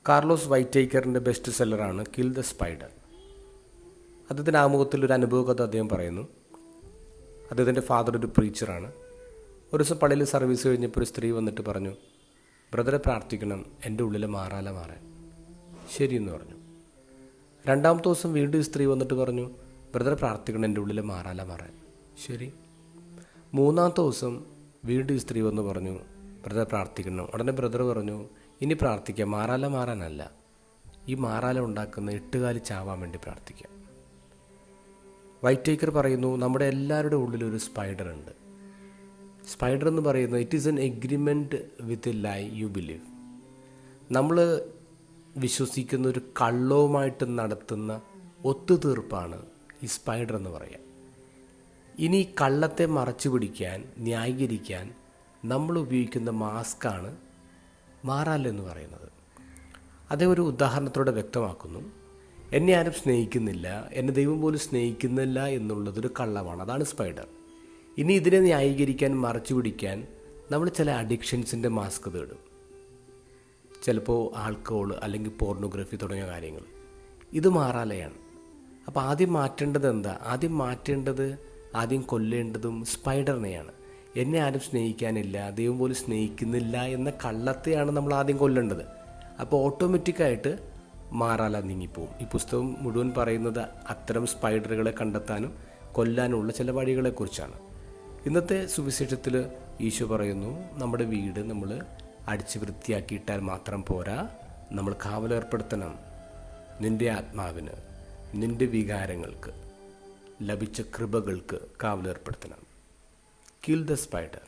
Carlos വൈറ്റേക്കറിൻ്റെ best സെല്ലറാണ് Kill the Spider. അദ്ദേഹത്തിൻ്റെ ആമുഖത്തിൽ ഒരു അനുഭവകഥ അദ്ദേഹം പറയുന്നു. അദ്ദേഹത്തിൻ്റെ ഫാദർ ഒരു പ്രീച്ചറാണ്. ഒരു ദിവസം പള്ളിയിൽ സർവീസ് കഴിഞ്ഞപ്പോൾ ഒരു സ്ത്രീ വന്നിട്ട് പറഞ്ഞു, ബ്രദറെ പ്രാർത്ഥിക്കണം, എൻ്റെ ഉള്ളിലെ മാറാല മാറാൻ. ശരിയെന്ന് പറഞ്ഞു. രണ്ടാമത്തെ ദിവസം വീണ്ടും ഈ സ്ത്രീ വന്നിട്ട് പറഞ്ഞു, ബ്രദറെ പ്രാർത്ഥിക്കണം, എൻ്റെ ഉള്ളിലെ മാറാല മാറാൻ. ശരി. മൂന്നാമത്തെ ദിവസം വീണ്ടും ഈ സ്ത്രീ വന്ന് പറഞ്ഞു, ബ്രദറെ പ്രാർത്ഥിക്കണം. ഉടനെ ബ്രദർ പറഞ്ഞു, ഇനി പ്രാർത്ഥിക്കാം, മാറാല മാറാനല്ല, ഈ മാറാല ഉണ്ടാക്കുന്ന എട്ടുകാലി ചാവാൻ വേണ്ടി പ്രാർത്ഥിക്കാം. വൈറ്റേക്കർ പറയുന്നു, നമ്മുടെ എല്ലാവരുടെ ഉള്ളിലൊരു സ്പൈഡർ ഉണ്ട്. സ്പൈഡർ എന്ന് പറയുന്നത് it is an agreement with a lie you believe. നമ്മൾ വിശ്വസിക്കുന്ന ഒരു കള്ളവുമായിട്ട് നടത്തുന്ന ഒത്തുതീർപ്പാണ് ഈ സ്പൈഡർ എന്ന് പറയാം. ഇനി ഈ കള്ളത്തെ മറച്ചു പിടിക്കാൻ, ന്യായീകരിക്കാൻ നമ്മൾ ഉപയോഗിക്കുന്ന മാസ്കാണ് മാറാല എന്ന് പറയുന്നത്. അതേ ഒരു ഉദാഹരണത്തോടെ വ്യക്തമാക്കുന്നു. എന്നെ ആരും സ്നേഹിക്കുന്നില്ല, എന്നെ ദൈവം പോലും സ്നേഹിക്കുന്നില്ല എന്നുള്ളതൊരു കള്ളമാണ്. അതാണ് സ്പൈഡർ. ഇനി ഇതിനെ ന്യായീകരിക്കാൻ, മറച്ചു പിടിക്കാൻ നമ്മൾ ചില അഡിക്ഷൻസിൻ്റെ മാസ്ക് തേടും. ചിലപ്പോൾ ആൽക്കഹോൾ അല്ലെങ്കിൽ പോർണോഗ്രഫി തുടങ്ങിയ കാര്യങ്ങൾ. ഇത് മാറാലയാണ്. അപ്പോൾ ആദ്യം മാറ്റേണ്ടത് എന്താ? ആദ്യം കൊല്ലേണ്ടതും സ്പൈഡറിനെയാണ്. എന്നെ ആരും സ്നേഹിക്കാനില്ല, ദൈവം പോലും സ്നേഹിക്കുന്നില്ല എന്ന കള്ളത്തെയാണ് നമ്മൾ ആദ്യം കൊല്ലേണ്ടത്. അപ്പോൾ ഓട്ടോമാറ്റിക്കായിട്ട് മാറാല നീങ്ങിപ്പോവും. ഈ പുസ്തകം മുഴുവൻ പറയുന്നത് അത്തരം സ്പൈഡറുകളെ കണ്ടെത്താനും കൊല്ലാനുമുള്ള ചില വഴികളെക്കുറിച്ചാണ്. ഇന്നത്തെ സുവിശേഷത്തിൽ ഈശോ പറയുന്നു, നമ്മുടെ വീട് നമ്മൾ അടിച്ച് വൃത്തിയാക്കിയിട്ടാൽ മാത്രം പോരാ, നമ്മൾ കാവലേർപ്പെടുത്തണം. നിൻ്റെ ആത്മാവിന്, നിൻ്റെ വികാരങ്ങൾക്ക്, ലഭിച്ച കൃപകൾക്ക് കാവലേർപ്പെടുത്തണം. Kill the spider.